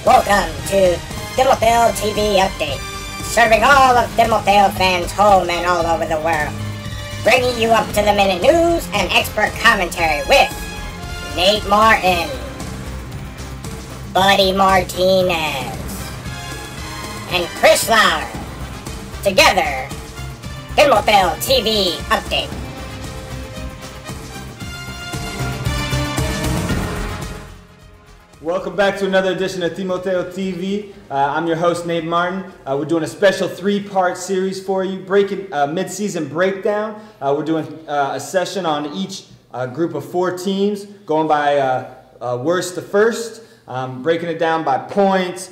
Welcome to Timteo TV Update, serving all of Timteo fans home and all over the world. Bringing you up-to-the-minute news and expert commentary with Nate Martin, Buddy Martinez, and Chris Lauer. Together, Timteo TV Update. Welcome back to another edition of Timteo TV. I'm your host, Nate Martin. We're doing a special three-part series for you, mid-season breakdown. We're doing a session on each group of 4 teams, going by worst to first, breaking it down by points,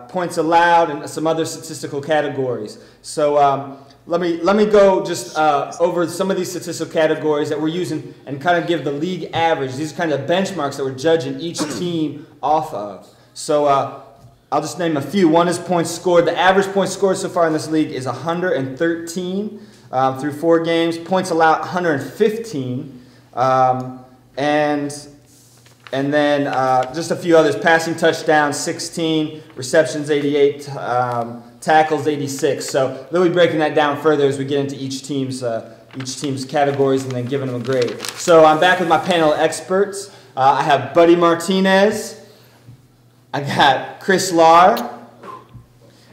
points allowed, and some other statistical categories. So let me go just over some of these statistical categories that we're using and kind of give the league average. These are kind of benchmarks that we're judging each team off of. So I'll just name a few. One is points scored. The average points scored so far in this league is 113 through 4 games. Points allowed 115, and then just a few others. Passing touchdowns 16, receptions 88. Tackles 86. So we'll be breaking that down further as we get into each team's categories and then giving them a grade. So I'm back with my panel of experts. I have Buddy Martinez. I got Chris Lauer.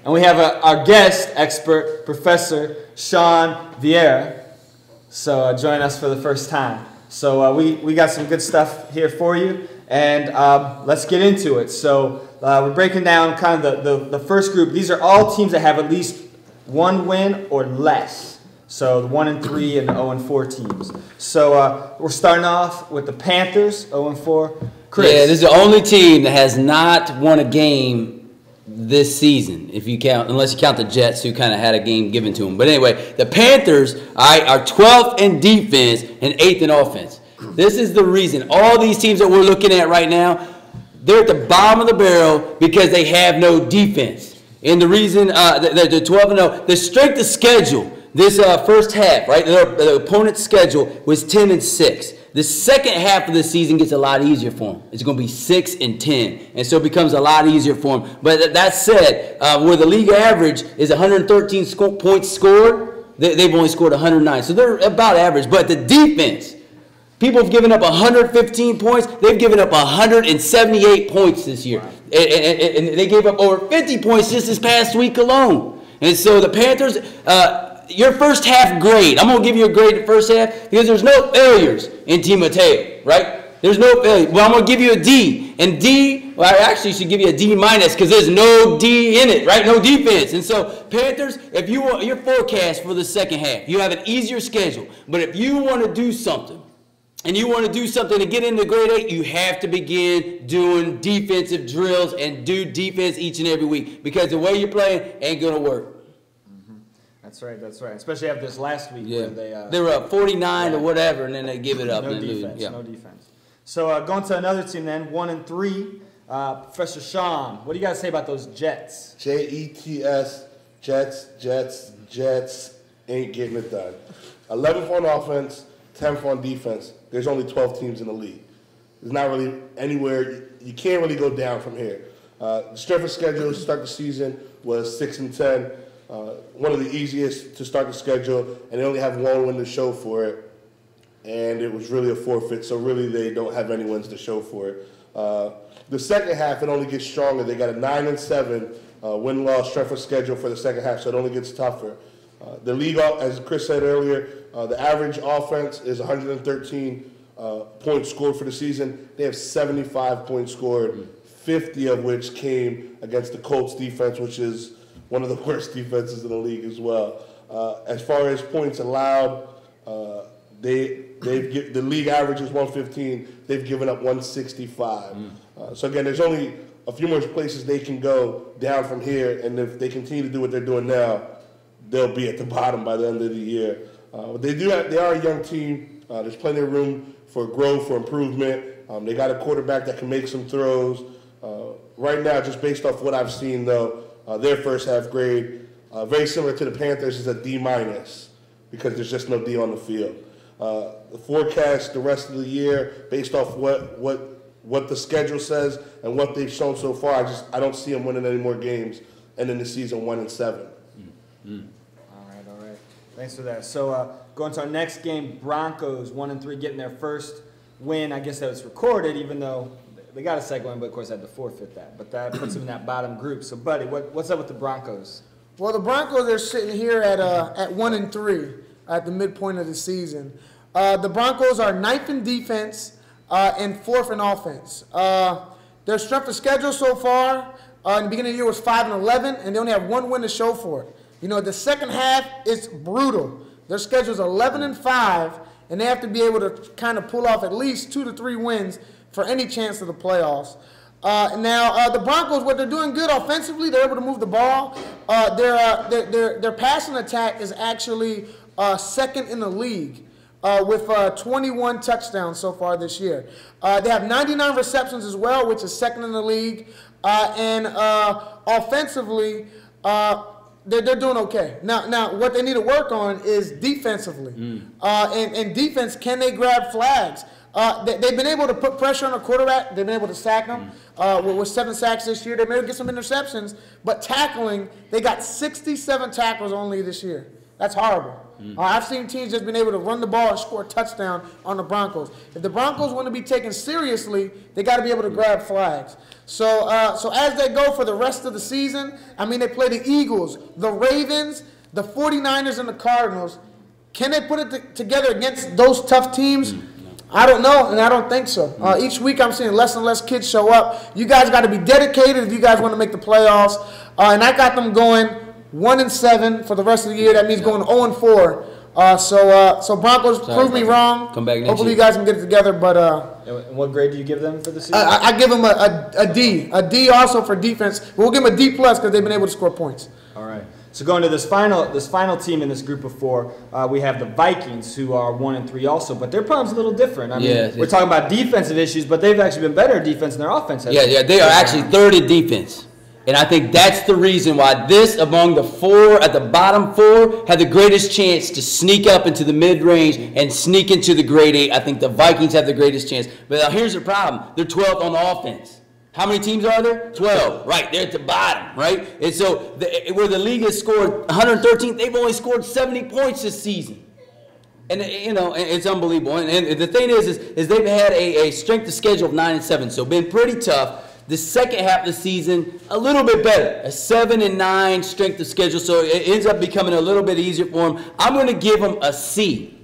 And we have our guest expert, Professor Sean Vieira. So join us for the first time. So we got some good stuff here for you. And let's get into it. So we're breaking down kind of the first group. These are all teams that have at least 1 win or less. So the 1-3 and the 0-4 teams. So we're starting off with the Panthers, 0-4. Chris. Yeah, this is the only team that has not won a game this season, if you count, unless you count the Jets, who kind of had a game given to them. But anyway, the Panthers are 12th in defense and 8th in offense. This is the reason. All these teams that we're looking at right now, they're at the bottom of the barrel because they have no defense. And the reason they're 12-0, the strength of schedule, this first half, right, the opponent's schedule was 10-6. The second half of the season gets a lot easier for them. It's going to be 6-10, and so it becomes a lot easier for them. But that said, where the league average is 113 points scored, they've only scored 109. So they're about average. But the defense, people have given up 115 points. They've given up 178 points this year. Right. And they gave up over 50 points just this past week alone. And so the Panthers, your first half grade, I'm going to give you a grade the first half because there's no failures in Timteo, right? There's no failure. Well, I'm going to give you a D. And D, well, I actually should give you a D- because there's no D in it, right? No defense. And so, Panthers, if you want your forecast for the second half, you have an easier schedule. But if you want to do something, and you want to do something to get into grade 8, you have to begin doing defensive drills and do defense each and every week because the way you're playing ain't going to work. That's right. Especially after this last week where they were up 49 or whatever, and then they give it up. No defense. No defense. So going to another team then, 1-3. Professor Sean, what do you guys say about those Jets? Jets, Jets ain't getting it done. 11th on offense, 10th on defense. There's only 12 teams in the league. There's not really anywhere. You can't really go down from here. The strength of schedule to start the season was 6-10. One of the easiest to start the schedule, and they only have 1 win to show for it. And it was really a forfeit, so really they don't have any wins to show for it. The second half, it only gets stronger. They got a 9-7 win-loss strength of schedule for the second half, so it only gets tougher. The league, as Chris said earlier, the average offense is 113 points scored for the season. They have 75 points scored, 50 of which came against the Colts defense, which is one of the worst defenses in the league as well. As far as points allowed, the league average is 115. They've given up 165. So again, there's only a few more places they can go down from here, and if they continue to do what they're doing now, they'll be at the bottom by the end of the year. They are a young team. There's plenty of room for growth, for improvement. They got a quarterback that can make some throws. Right now, just based off what I've seen, though, their first half grade, very similar to the Panthers, is a D- because there's just no D on the field. The forecast the rest of the year, based off what what the schedule says and what they've shown so far, I don't see them winning any more games and in the season 1-7. All right. Thanks for that. So going to our next game, Broncos 1-3, getting their first win. I guess that was recorded, even though they got a second win, but of course had to forfeit that. But that puts them in that bottom group. So, buddy, what's up with the Broncos? Well, the Broncos are sitting here at 1-3 at the midpoint of the season. The Broncos are 9th in defense and 4th in offense. Their strength of schedule so far in the beginning of the year was 5-11, and they only have one win to show for it. You know, the second half is brutal. Their schedule is 11-5, and they have to be able to kind of pull off at least 2 to 3 wins for any chance of the playoffs. Now, the Broncos, what they're doing good offensively, they're able to move the ball. Their passing attack is actually second in the league with 21 touchdowns so far this year. They have 99 receptions as well, which is second in the league. And offensively, they're doing okay. Now, what they need to work on is defensively. And defense, can they grab flags? They've been able to put pressure on the quarterback. They've been able to sack them. With 7 sacks this year, they may get some interceptions. But tackling, they got 67 tackles only this year. That's horrible. I've seen teams just been able to run the ball and score a touchdown on the Broncos. If the Broncos want to be taken seriously, they got to be able to grab flags. So as they go for the rest of the season, I mean, they play the Eagles, the Ravens, the 49ers, and the Cardinals. Can they put it together against those tough teams? I don't know, and I don't think so. Each week I'm seeing less and less kids show up. You guys got to be dedicated if you guys want to make the playoffs. And I got them going 1-7 for the rest of the year. That means going 0-4. So Broncos, prove me wrong. Come back next Hopefully year. you guys can get it together. But And what grade do you give them for the season? I give them a D. A D also for defense. We'll give them a D+ because they've been able to score points. All right. So going to this final team in this group of 4, we have the Vikings, who are 1-3 also, but their problem's a little different. I mean, we're talking about defensive issues, but they've actually been better at defense than their offense has. Yeah, they are actually 3rd in defense. And I think that's the reason why this, among the 4 at the bottom 4, had the greatest chance to sneak up into the mid-range and sneak into the grade 8. I think the Vikings have the greatest chance. But now here's the problem. They're 12th on the offense. How many teams are there? 12. Right, they're at the bottom, right? And so where the league has scored 113, they've only scored 70 points this season. And, you know, it's unbelievable. And the thing is they've had a strength of schedule of 9-7, so been pretty tough. The second half of the season, a little bit better. A 7-9 strength of schedule, so it ends up becoming a little bit easier for them. I'm going to give them a C.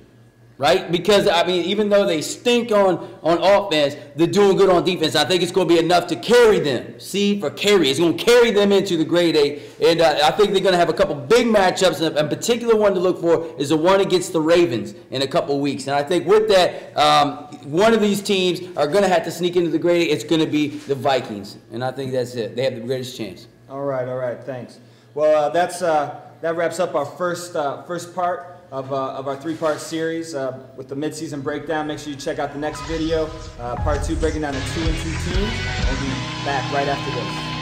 Right? Because, I mean, even though they stink on offense, they're doing good on defense. I think it's going to be enough to carry them. C for carry. It's going to carry them into the grade 8. And I think they're going to have a couple big matchups. And a particular one to look for is the one against the Ravens in a couple weeks. And I think with that, one of these teams are going to have to sneak into the grade 8. It's going to be the Vikings. And I think that's it. They have the greatest chance. All right. Thanks. Well, that wraps up our first part of our 3-part series with the midseason breakdown. Make sure you check out the next video, part 2, breaking down the 2-2 teams. We'll be back right after this.